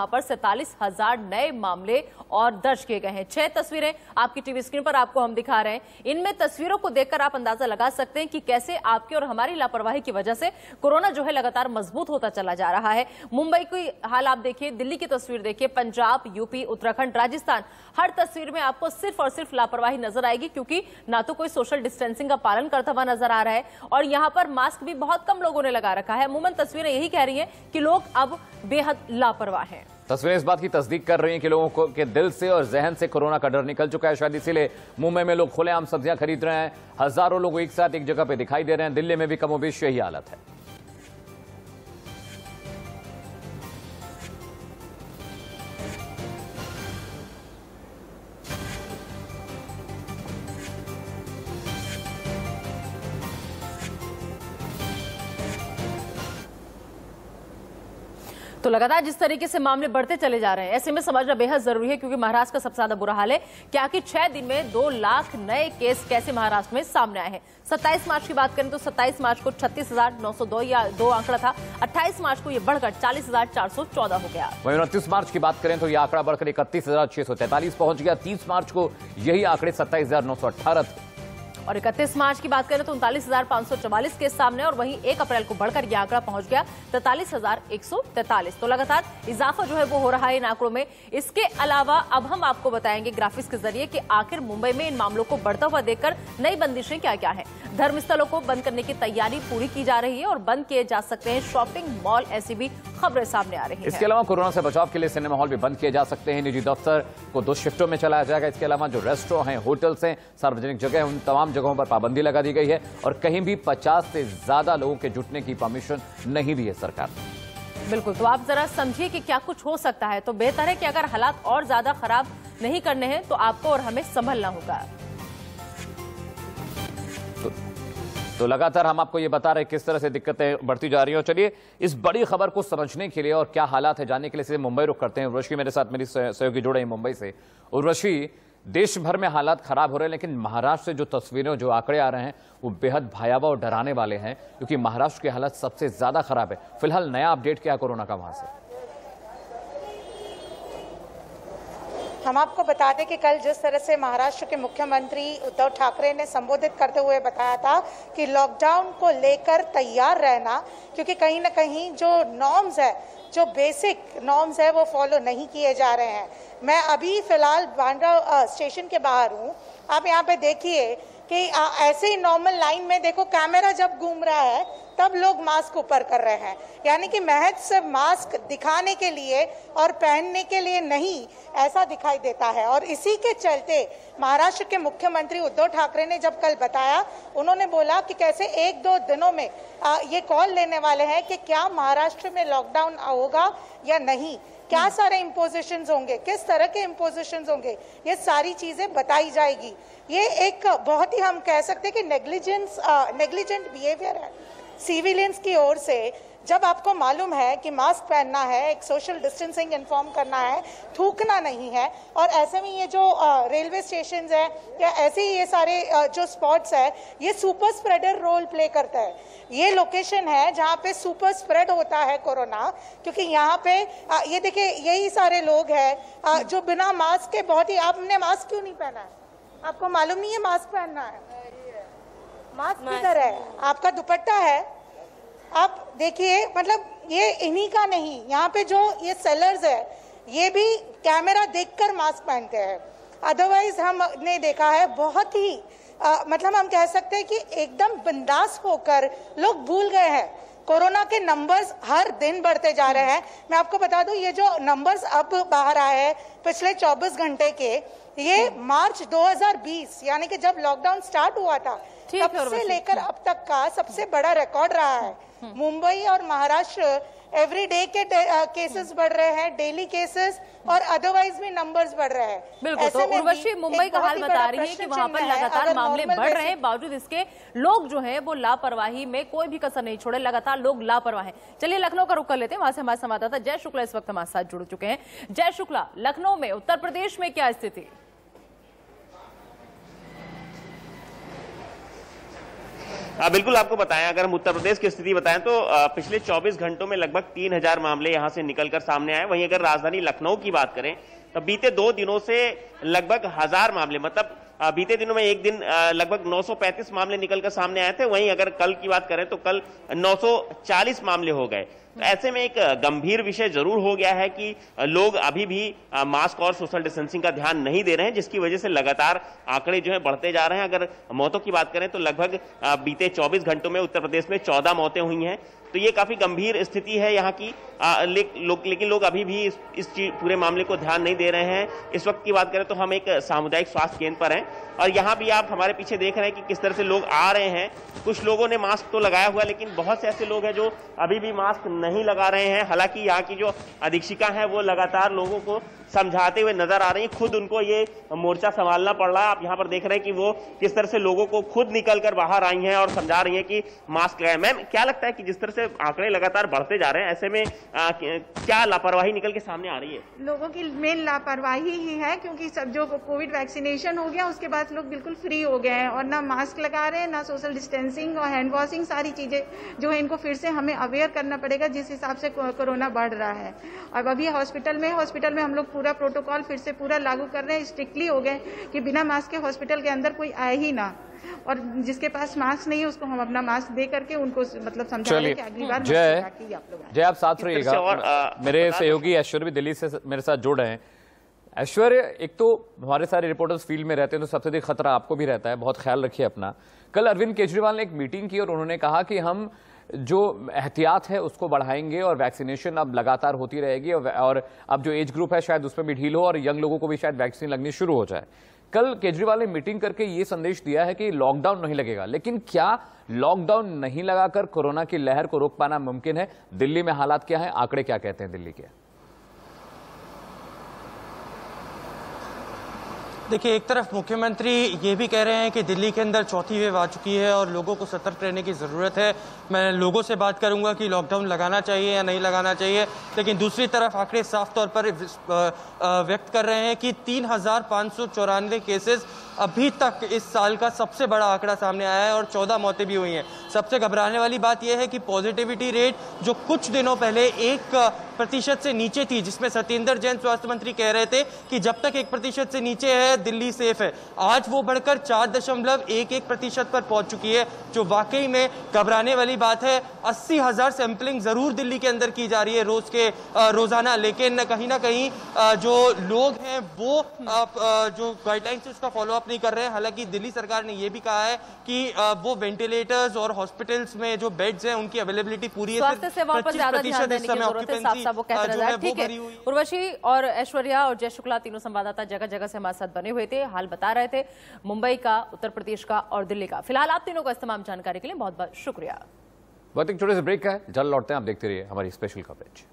यहाँ पर 47,000 नए मामले और दर्ज किए गए हैं। 6 तस्वीरें आपकी टीवी स्क्रीन पर आपको हम दिखा रहे हैं। इनमें तस्वीरों को देखकर आप अंदाजा लगा सकते हैं कि कैसे आपकी और हमारी लापरवाही की वजह से कोरोना जो है लगातार मजबूत होता चला जा रहा है। मुंबई की हाल आप देखिए, दिल्ली की तस्वीर देखिए, पंजाब, यूपी, उत्तराखंड, राजस्थान, हर तस्वीर में आपको सिर्फ और सिर्फ लापरवाही नजर आएगी, क्योंकि ना तो कोई सोशल डिस्टेंसिंग का पालन करता हुआ नजर आ रहा है और यहाँ पर मास्क भी बहुत कम लोगों ने लगा रखा है। अमूमन तस्वीरें यही कह रही हैं कि लोग अब बेहद लापरवाह हैं। तस्वीरें इस बात की तस्दीक कर रही हैं कि लोगों के दिल से और जहन से कोरोना का डर निकल चुका है। शायद इसीलिए मुंबई में लोग खुलेआम सब्जियां खरीद रहे हैं। हजारों लोग एक साथ एक जगह पे दिखाई दे रहे हैं। दिल्ली में भी कमोबेश यही हालत है। तो लगातार जिस तरीके से मामले बढ़ते चले जा रहे हैं, ऐसे में समझना बेहद जरूरी है, क्योंकि महाराष्ट्र का सबसे ज्यादा बुरा हाल है। क्या कि 6 दिन में 2 लाख नए केस कैसे महाराष्ट्र में सामने आए हैं। 27 मार्च की बात करें तो 27 मार्च को 36,902 या 2 आंकड़ा था। 28 मार्च को यह बढ़कर 40,414 हो गया। वहीं 29 मार्च की बात करें तो यह आंकड़ा बढ़कर 31,643 पहुंच गया। 30 मार्च को यही आंकड़े 27,918 थे और 31 मार्च की बात करें तो 39,544 केस सामने, और वहीं 1 अप्रैल को बढ़कर यह आंकड़ा पहुंच गया 43,143। तो लगातार इजाफा जो है वो हो रहा है इन आंकड़ों में। इसके अलावा अब हम आपको बताएंगे ग्राफिक्स के जरिए कि आखिर मुंबई में इन मामलों को बढ़ता हुआ देखकर नई बंदिशें क्या क्या है। धर्मस्थलों को बंद करने की तैयारी पूरी की जा रही है और बंद किए जा सकते हैं शॉपिंग मॉल, ऐसी भी खबरें सामने आ रही हैं। इसके अलावा कोरोना से बचाव के लिए सिनेमा हॉल भी बंद किए जा सकते हैं। निजी दफ्तर को 2 शिफ्टों में चलाया जाएगा। इसके अलावा जो रेस्टोरेंट हैं, होटल्स हैं, सार्वजनिक जगह, उन तमाम जगहों पर पाबंदी लगा दी गई है और कहीं भी 50 से ज्यादा लोगों के जुटने की परमिशन नहीं दी है सरकार। बिल्कुल, तो आप जरा समझिए कि क्या कुछ हो सकता है। तो बेहतर है कि अगर हालात और ज्यादा खराब नहीं करने हैं तो आपको और हमें संभलना होगा। तो लगातार हम आपको ये बता रहे हैं किस तरह से दिक्कतें बढ़ती जा रही हैं। चलिए इस बड़ी खबर को समझने के लिए और क्या हालात है जानने के लिए मुंबई रुख करते हैं। उर्वशी मेरे साथ, मेरी सहयोगी जुड़े हैं मुंबई से। उर्वशी, देश भर में हालात खराब हो रहे हैं, लेकिन महाराष्ट्र से जो तस्वीरें, जो आंकड़े आ रहे हैं वो बेहद भयावह और डराने वाले हैं, क्योंकि महाराष्ट्र की हालत सबसे ज्यादा खराब है। फिलहाल नया अपडेट क्या है कोरोना का वहां से? हम आपको बता दें कि कल जिस तरह से महाराष्ट्र के मुख्यमंत्री उद्धव ठाकरे ने संबोधित करते हुए बताया था कि लॉकडाउन को लेकर तैयार रहना, क्योंकि कहीं ना कहीं जो नॉर्म्स है, जो बेसिक नॉर्म्स है वो फॉलो नहीं किए जा रहे हैं। मैं अभी फिलहाल बांद्रा स्टेशन के बाहर हूँ। आप यहाँ पे देखिए कि ऐसे ही नॉर्मल लाइन में देखो, कैमरा जब घूम रहा है तब लोग मास्क ऊपर कर रहे हैं, यानी कि महज सिर्फ मास्क दिखाने के लिए और पहनने के लिए नहीं, ऐसा दिखाई देता है। और इसी के चलते महाराष्ट्र के मुख्यमंत्री उद्धव ठाकरे ने जब कल बताया, उन्होंने बोला कि कैसे 1-2 दिनों में ये कॉल लेने वाले हैं कि क्या महाराष्ट्र में लॉकडाउन होगा या नहीं, क्या सारे इम्पोजिशंस होंगे, किस तरह के इम्पोजिशंस होंगे, ये सारी चीजें बताई जाएगी। ये एक बहुत ही, हम कह सकते हैं कि नेग्लिजेंट बिहेवियर है सिविलियंस की ओर से। जब आपको मालूम है कि मास्क पहनना है, एक सोशल डिस्टेंसिंग इन्फॉर्म करना है, थूकना नहीं है, और ऐसे में ये जो रेलवे स्टेशन है या ऐसे ही ये सारे जो स्पॉट्स है, ये सुपर स्प्रेडर रोल प्ले करता है। ये लोकेशन है जहाँ पे सुपर स्प्रेड होता है कोरोना, क्योंकि यहाँ पे ये देखिए यही सारे लोग हैं जो बिना मास्क के बहुत ही, आपने मास्क क्यों नहीं पहना है? आपको मालूम नहीं है मास्क पहनना है? मास्क किधर है? आपका दुपट्टा है? आप देखिए, मतलब ये इन्हीं का नहीं, यहाँ पे जो ये सेलर्स है ये भी कैमरा देखकर मास्क पहनते हैं। अदरवाइज हमने देखा है बहुत ही मतलब हम कह सकते हैं कि एकदम बिंदास होकर लोग भूल गए हैं। कोरोना के नंबर्स हर दिन बढ़ते जा रहे हैं। मैं आपको बता दूं, ये जो नंबर्स अब बाहर आए हैं पिछले 24 घंटे के, ये मार्च 2020 यानी कि जब लॉकडाउन स्टार्ट हुआ था तब से लेकर अब तक का सबसे बड़ा रिकॉर्ड रहा है। मुंबई और महाराष्ट्र एवरी डे के केसेस बढ़ रहे हैं, डेली केसेस और अदरवाइज भी नंबर्स बढ़ रहे हैं। बिल्कुल, तो उर्वशी मुंबई का हाल बता रही है कि वहां पर लगातार मामले बढ़ रहे हैं, बावजूद इसके लोग जो हैं वो लापरवाही में कोई भी कसर नहीं छोड़े, लगातार लोग लापरवाह हैं। चलिए लखनऊ का रुख कर लेते हैं, वहां से हमारे संवाददाता जय शुक्ला इस वक्त हमारे साथ जुड़ चुके हैं। जय शुक्ला, लखनऊ में उत्तर प्रदेश में क्या स्थिति? बिल्कुल आपको बताएं, अगर हम उत्तर प्रदेश की स्थिति बताएं तो पिछले 24 घंटों में लगभग 3000 मामले यहां से निकलकर सामने आए। वहीं अगर राजधानी लखनऊ की बात करें तो बीते 2 दिनों से लगभग 1000 मामले, मतलब बीते दिनों में एक दिन लगभग 935 मामले निकलकर सामने आए थे। वहीं अगर कल की बात करें तो कल 940 मामले हो गए। तो ऐसे में एक गंभीर विषय जरूर हो गया है कि लोग अभी भी मास्क और सोशल डिस्टेंसिंग का ध्यान नहीं दे रहे हैं, जिसकी वजह से लगातार आंकड़े जो है बढ़ते जा रहे हैं। अगर मौतों की बात करें तो लगभग बीते 24 घंटों में उत्तर प्रदेश में 14 मौतें हुई हैं। तो ये काफी गंभीर स्थिति है यहाँ की, लेकिन लोग अभी भी इस पूरे मामले को ध्यान नहीं दे रहे हैं। इस वक्त की बात करें तो हम एक सामुदायिक स्वास्थ्य केंद्र पर हैं और यहाँ भी आप हमारे पीछे देख रहे हैं कि किस तरह से लोग आ रहे हैं। कुछ लोगों ने मास्क तो लगाया हुआ, लेकिन बहुत से ऐसे लोग हैं जो अभी भी मास्क नहीं लगा रहे हैं। हालांकि यहाँ की जो अधीक्षिका है वो लगातार लोगों को समझाते हुए नजर आ रही है। खुद उनको ये मोर्चा संभालना पड़ रहा है। आप यहाँ पर देख रहे हैं कि वो किस तरह से लोगों को खुद निकलकर बाहर आई हैं और समझा रही हैं कि मास्क लगाएं। मैम, क्या लगता है कि जिस तरह से आंकड़े लगातार बढ़ते जा रहे हैं, ऐसे में क्या लापरवाही निकल के सामने आ रही है? लोगों की मेन लापरवाही ही है, क्योंकि सब जो कोविड वैक्सीनेशन हो गया उसके बाद लोग बिल्कुल फ्री हो गए हैं और ना मास्क लगा रहे हैं, ना सोशल डिस्टेंसिंग और हैंड वॉशिंग, सारी चीजें जो है इनको फिर से हमें अवेयर करना पड़ेगा जिस हिसाब से कोरोना बढ़ रहा है। और अभी हॉस्पिटल में हम लोग पूरा प्रोटोकॉल फिर से पूरा लागू कर रहे हैं। स्ट्रिक्टली हो गए कि बिना मास्क के हॉस्पिटल के अंदर कोई आए ही ना, और जिसके पास मास्क नहीं है उसको हम अपना मास्क दे करके उनको मतलब समझा रहे कि अगली बार जय आप साथ रहिएगा। मेरे सहयोगी ऐश्वर्य भी दिल्ली से मेरे साथ जुड़ रहे हैं। ऐश्वर्य, एक तो हमारे सारे रिपोर्टर्स फील्ड में रहते हैं तो सबसे अधिक खतरा आपको भी रहता है, बहुत ख्याल रखिए अपना। कल अरविंद केजरीवाल ने एक मीटिंग की और उन्होंने कहा कि हम जो एहतियात है उसको बढ़ाएंगे और वैक्सीनेशन अब लगातार होती रहेगी और अब जो एज ग्रुप है शायद उसमें भी ढील हो और यंग लोगों को भी शायद वैक्सीन लगनी शुरू हो जाए। कल केजरीवाल ने मीटिंग करके ये संदेश दिया है कि लॉकडाउन नहीं लगेगा, लेकिन क्या लॉकडाउन नहीं लगाकर कोरोना की लहर को रोक पाना मुमकिन है? दिल्ली में हालात क्या है, आंकड़े क्या कहते हैं दिल्ली के? देखिए, एक तरफ मुख्यमंत्री ये भी कह रहे हैं कि दिल्ली के अंदर चौथी वेव आ चुकी है और लोगों को सतर्क रहने की ज़रूरत है। मैं लोगों से बात करूंगा कि लॉकडाउन लगाना चाहिए या नहीं लगाना चाहिए, लेकिन दूसरी तरफ आंकड़े साफ तौर पर व्यक्त कर रहे हैं कि 3594 केसेस अभी तक इस साल का सबसे बड़ा आंकड़ा सामने आया है और 14 मौतें भी हुई हैं। सबसे घबराने वाली बात यह है कि पॉजिटिविटी रेट जो कुछ दिनों पहले 1% से नीचे थी, जिसमें सत्येंद्र जैन स्वास्थ्य मंत्री कह रहे थे कि जब तक 1% से नीचे है दिल्ली सेफ है, आज वो बढ़कर 4.11% पर पहुंच चुकी है, जो वाकई में घबराने वाली बात है। 80,000 सैंपलिंग जरूर दिल्ली के अंदर की जा रही है रोजाना, लेकिन कहीं ना कहीं जो लोग हैं वो जो गाइडलाइंस उसका फॉलो नहीं कर रहे हैं। हालांकि दिल्ली सरकार ने यह भी कहा है कि वो वेंटिलेटर्स और हॉस्पिटल्स में जो बेड्स हैं उनकी अवेलेबिलिटी पूरी है। स्वास्थ्य सेवाओं पर ज्यादा ध्यान देने की जरूरत है, साफ-साफ वो कहते नजर। ठीक है, उर्वशी और ऐश्वर्या और जय शुक्ला तीनों संवाददाता जगह जगह से हमारे साथ बने हुए थे, हाल बता रहे थे मुंबई का, उत्तर प्रदेश का और दिल्ली का। फिलहाल आप तीनों को इस तमाम जानकारी के लिए बहुत बहुत शुक्रिया। बहुत एक छोटे से ब्रेक है, जल्द लौटते हैं, आप देखते रहिए हमारी स्पेशल कवरेज।